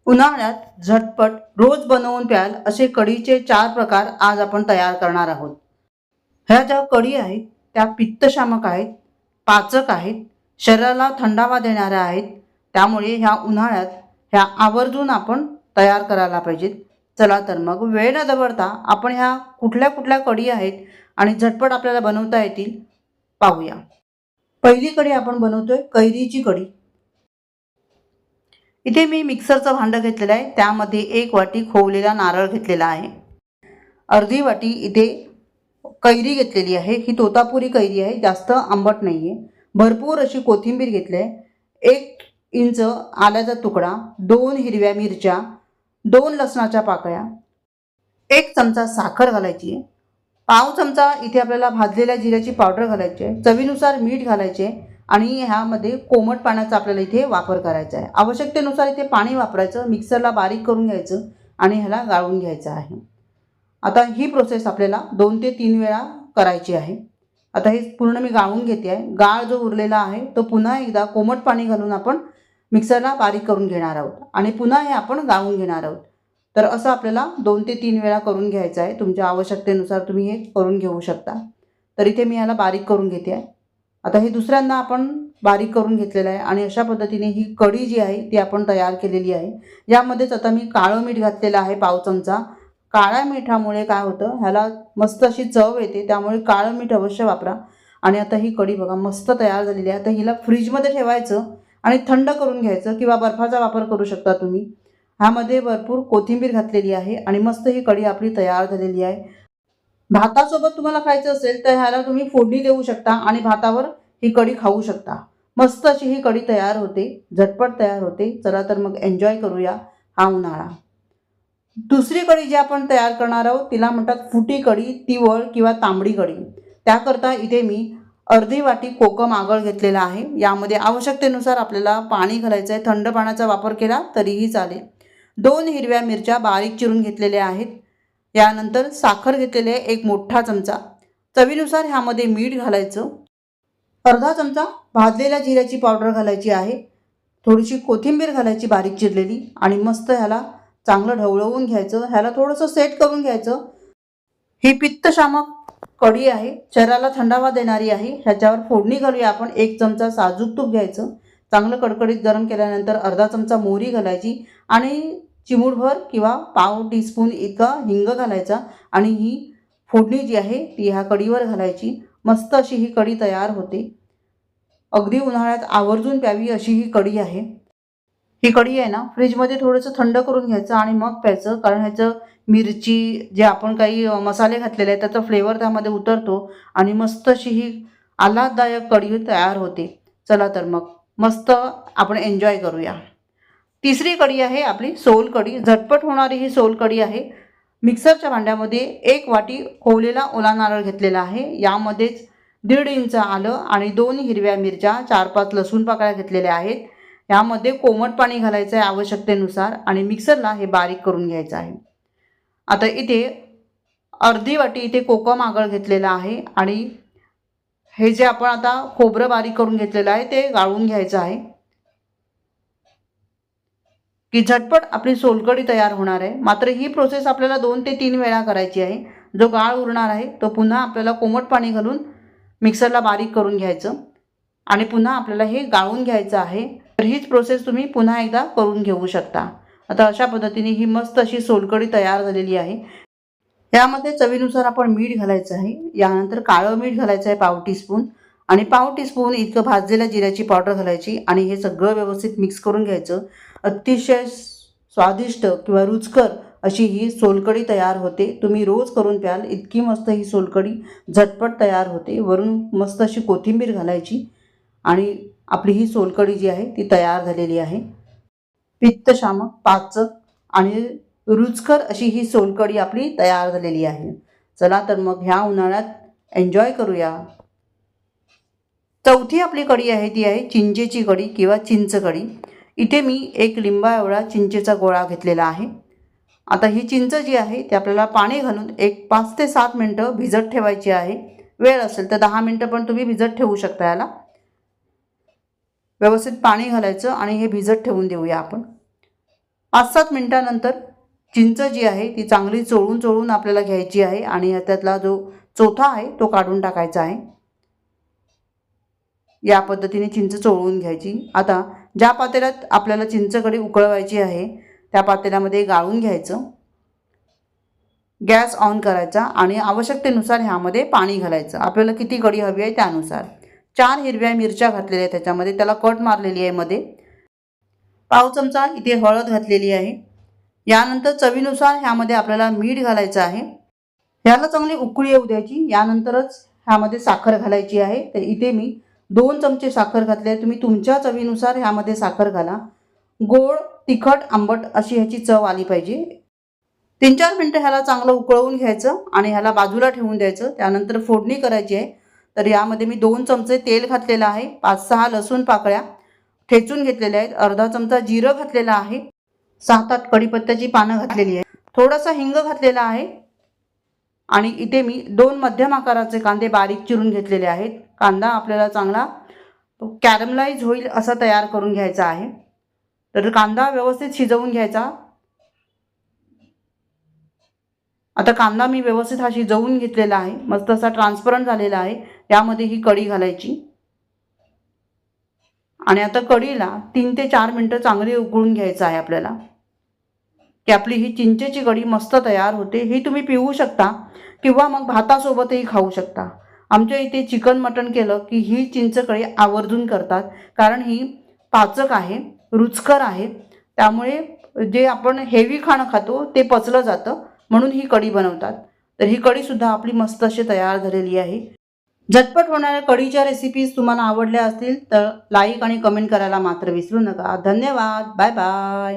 उन्हाळ्यात झटपट रोज बनवून प्याल असे कढीचे 4 प्रकार आज आपण तयार करणार आहोत. ह्या ज्या कढी आहेत त्या पित्तशामक आहेत, पाचक आहेत, शरीराला थंडावा देणाऱ्या आहेत. त्यामुळे ह्या उन्हाळ्यात ह्या आवर्जून आपण तयार करायला पाहिजेत. चला तर मग वेळ न दवडता आपण ह्या कुठल्या कुठल्या कढी आहेत आणि झटपट आपल्याला बनवता येतील पाहूया. पहिली कढी आपण बनवतोय कैरीची कढी. इथे मी मिक्सरचं भांडं घेतलेलं आहे. त्यामध्ये 1 वाटी खोवलेला नारळ घेतलेला आहे. अर्धी वाटी इथे कैरी घेतलेली आहे. ही तोतापुरी कैरी आहे, जास्त आंबट नाही आहे. भरपूर अशी कोथिंबीर घेतली आहे. 1 इंच आल्याचा तुकडा, 2 हिरव्या मिरच्या, 2 लसणाच्या पाकळ्या, 1 चमचा साखर घालायची आहे. पाव चमचा इथे आपल्याला भाजलेल्या जिऱ्याची पावडर घालायची आहे. चवीनुसार मीठ घालायचे आहे आणि ह्यामध्ये कोमट पाण्याचा आपल्याला इथे वापर करायचा आहे. आवश्यकतेनुसार इथे पाणी वापरायचं, मिक्सरला बारीक करून घ्यायचं आणि ह्याला गाळून घ्यायचं आहे. आता ही प्रोसेस आपल्याला 2 ते 3 वेळा करायची आहे. आता हे पूर्ण मी गाळून घेते आहे. गाळ जो उरलेला आहे तो पुन्हा एकदा कोमट पाणी घालून आपण मिक्सरला बारीक करून घेणार आहोत आणि पुन्हा हे आपण गाळून घेणार आहोत. तर असं आपल्याला 2 ते 3 वेळा करून घ्यायचं आहे. तुमच्या आवश्यकतेनुसार तुम्ही हे करून घेऊ शकता. तर इथे मी ह्याला बारीक करून घेते आहे. आता हे दुसऱ्यांदा आपण बारीक करून घेतलेलं आहे आणि अशा पद्धतीने ही कढी जी आहे ती आपण तयार केलेली आहे. यामध्येच आता मी काळं मीठ घातलेलं आहे पाव चमचा. काळ्या मिठामुळे काय होतं, ह्याला मस्त अशी चव येते, त्यामुळे काळं मीठ अवश्य वापरा. आणि आता ही कढी बघा मस्त तयार झालेली आहे. आता हिला फ्रीजमध्ये ठेवायचं आणि थंड करून घ्यायचं किंवा बर्फाचा वापर करू शकता तुम्ही. ह्यामध्ये भरपूर कोथिंबीर घातलेली आहे आणि मस्त ही कढी आपली तयार झालेली आहे. भातासोबत तुम्हाला खायचं असेल तर ह्याला तुम्ही फोडणी देऊ शकता आणि भातावर ही कढी खाऊ शकता. मस्त अशी ही कढी तयार होते, झटपट तयार होते. चला तर मग एन्जॉय करूया हा उन्हाळा. दुसरी कढी जी आपण तयार करणार आहोत तिला म्हणतात फुटी कढी, तिवळ किंवा तांबडी कढी. त्याकरता इथे मी अर्धी वाटी कोकम आगळ घेतलेला आहे. यामध्ये आवश्यकतेनुसार आपल्याला पाणी घालायचं आहे. थंड पाण्याचा वापर केला तरीही चालेल. 2 हिरव्या मिरच्या बारीक चिरून घेतलेल्या आहेत. यानंतर साखर घेतलेली आहे 1 मोठा चमचा. चवीनुसार ह्यामध्ये मीठ घालायचं. अर्धा चमचा भाजलेल्या जिऱ्याची पावडर घालायची आहे. थोडीशी कोथिंबीर घालायची बारीक चिरलेली आणि मस्त ह्याला चांगलं ढवळवून घ्यायचं. ह्याला थोडंसं सेट करून घ्यायचं. ही पित्तशामक कढी आहे, शरीराला थंडावा देणारी आहे. ह्याच्यावर फोडणी घालूया आपण. 1 चमचा साजूक तूप घ्यायचं. चांगलं कडकडीत गरम केल्यानंतर अर्धा चमचा मोहरी घालायची आणि चिमूटभर किंवा पाव टीस्पून इतका हिंग घालायचा आणि ही फोडणी जी आहे ती ह्या कढीवर घालायची. मस्त अशी ही कढी तयार होते. अगदी उन्हाळ्यात आवर्जून प्यावी अशी ही कढी आहे. ही कढी आहे ना फ्रीजमध्ये थोडंसं थंड करून घ्यायचं आणि मग प्यायचं, कारण ह्याचं मिरची जे आपण काही मसाले घातलेले आहेत त्याचा फ्लेवर त्यामध्ये उतरतो आणि मस्त अशी ही आल्हाददायक कढी तयार होते. चला तर मग मस्त आपण एन्जॉय करूया. तिसरी कढी आहे आपली सोल कढी. झटपट होणारी ही सोल कढी आहे. मिक्सरच्या भांड्यामध्ये 1 वाटी खोवलेला ओला नारळ घेतलेला आहे. यामध्येच 1.5 इंच आलं आणि 2 हिरव्या मिरच्या, 4-5 लसूण पाकळ्या घेतलेल्या आहेत. यामध्ये कोमट पाणी घालायचं आहे आवश्यकतेनुसार आणि मिक्सरला हे बारीक करून घ्यायचं आहे. आता इथे अर्धी वाटी इथे कोकम आगळ घेतलेला आहे आणि हे जे आपण आता खोबरं बारीक करून घेतलेलं आहे ते गाळून घ्यायचं आहे की झटपट आपली सोलकढी तयार होणार आहे. मात्र ही प्रोसेस आपल्याला 2 ते 3 वेळा करायची आहे. जो गाळ उरणार आहे तो पुन्हा आपल्याला कोमट पाणी घालून मिक्सरला बारीक करून घ्यायचं आणि पुन्हा आपल्याला हे गाळून घ्यायचं आहे. तर हीच प्रोसेस तुम्ही पुन्हा एकदा करून घेऊ शकता. आता अशा पद्धतीने ही मस्त अशी सोलकढी तयार झालेली आहे. यामध्ये चवीनुसार आपण मीठ घालायचं आहे. यानंतर काळं मीठ घालायचं आहे पाव टीस्पून आणि पाव टीस्पून इतकं भाजलेल्या जिऱ्याची पावडर घालायची आणि हे सगळं व्यवस्थित मिक्स करून घ्यायचं. अतिशय स्वादिष्ट किंवा रुचकर अशी ही सोलकढी तयार होते. तुम्ही रोज करून प्याल इतकी मस्त ही सोलकढी झटपट तयार होते. वरून मस्त अशी कोथिंबीर घालायची आणि आपली ही सोलकढी जी आहे ती तयार झालेली आहे. पित्तशामक, पाचक आणि रुचकर अशी ही सोलकढी आपली तयार झालेली आहे. चला तर मग ह्या उन्हाळ्यात एन्जॉय करूया. चौथी आपली कढी आहे ती आहे चिंचेची कढी किंवा चिंच कढी. इथे मी 1 लिंबा एवढा चिंचेचा गोळा घेतलेला आहे. आता ही चिंच जी आहे ती आपल्याला पाणी घालून 5 ते 7 मिनटं भिजत ठेवायची आहे. वेळ असेल तर 10 मिनटं पण तुम्ही भिजत ठेवू शकता. याला व्यवस्थित पाणी घालायचं आणि हे भिजत ठेवून देऊया आपण. 5-7 मिनिटानंतर चिंच जी आहे ती चांगली चोळून चोळून आपल्याला घ्यायची आहे आणि त्यातला जो चोथा आहे तो काढून टाकायचा आहे. या पद्धतीने चिंच चोळून घ्यायची. आता ज्या पातेल्यात आपल्याला चिंचकढी उकळवायची आहे त्या पातेल्यामध्ये गाळून घ्यायचं. गॅस ऑन करायचा आणि आवश्यकतेनुसार ह्यामध्ये पाणी घालायचं. आपल्याला किती कढी हवी आहे त्यानुसार. 4 हिरव्या मिरच्या घातलेल्या आहेत त्याच्यामध्ये, त्याला कट मारलेली आहे मध्ये. पाव चमचा इथे हळद घातलेली आहे. यानंतर चवीनुसार ह्यामध्ये आपल्याला मीठ घालायचं आहे. ह्याला चांगली उकळी येऊ द्यायची. यानंतरच ह्यामध्ये साखर घालायची आहे. तर इथे मी 2 चमचे साखर घातले आहे. तुम्ही तुमच्या चवीनुसार ह्यामध्ये साखर घाला. गोड, तिखट, आंबट अशी ह्याची चव आली पाहिजे. 3-4 मिनटं ह्याला चांगलं उकळवून घ्यायचं आणि ह्याला बाजूला ठेवून द्यायचं. त्यानंतर फोडणी करायची आहे. तर यामध्ये मी 2 चमचे तेल घातलेलं आहे. 5-6 लसूण पाकळ्या ठेचून घेतलेल्या आहेत. अर्धा चमचा जिरं घातलेलं आहे. 7-8 कढीपत्त्याची पानं घातलेली आहे. थोडासा हिंग घातलेला आहे. आणि इथे मी 2 मध्यम आकाराचे कांदे बारीक चिरून घेतलेले आहेत. कांदा आपल्याला चांगला कॅरमलाइज होईल असा तयार करून घ्यायचा आहे. तर कांदा व्यवस्थित शिजवून घ्यायचा. आता कांदा मी व्यवस्थित हा शिजवून घेतलेला आहे. मस्त असा ट्रान्सपरंट झालेला आहे. यामध्ये ही कढी घालायची आणि आता कढीला 3 ते 4 मिनटं चांगली उकळून घ्यायचं आहे आपल्याला, की आपली ही चिंचेची कढी मस्त तयार होते. ही तुम्ही पिऊ शकता किंवा मग भातासोबतही खाऊ शकता. आमच्या इथे चिकन मटण केलं की ही चिंच कढी आवर्जून करतात, कारण ही पाचक आहे, रुचकर आहे. त्यामुळे जे आपण हेवी खाणं खातो ते पचलं जातं, म्हणून ही कढी बनवतात. तर ही कढीसुद्धा आपली मस्त अशी तयार झालेली आहे. झटपट होणाऱ्या कढीच्या रेसिपीज तुम्हाला आवडल्या असतील तर लाईक आणि कमेंट करायला मात्र विसरू नका. धन्यवाद. Bye bye.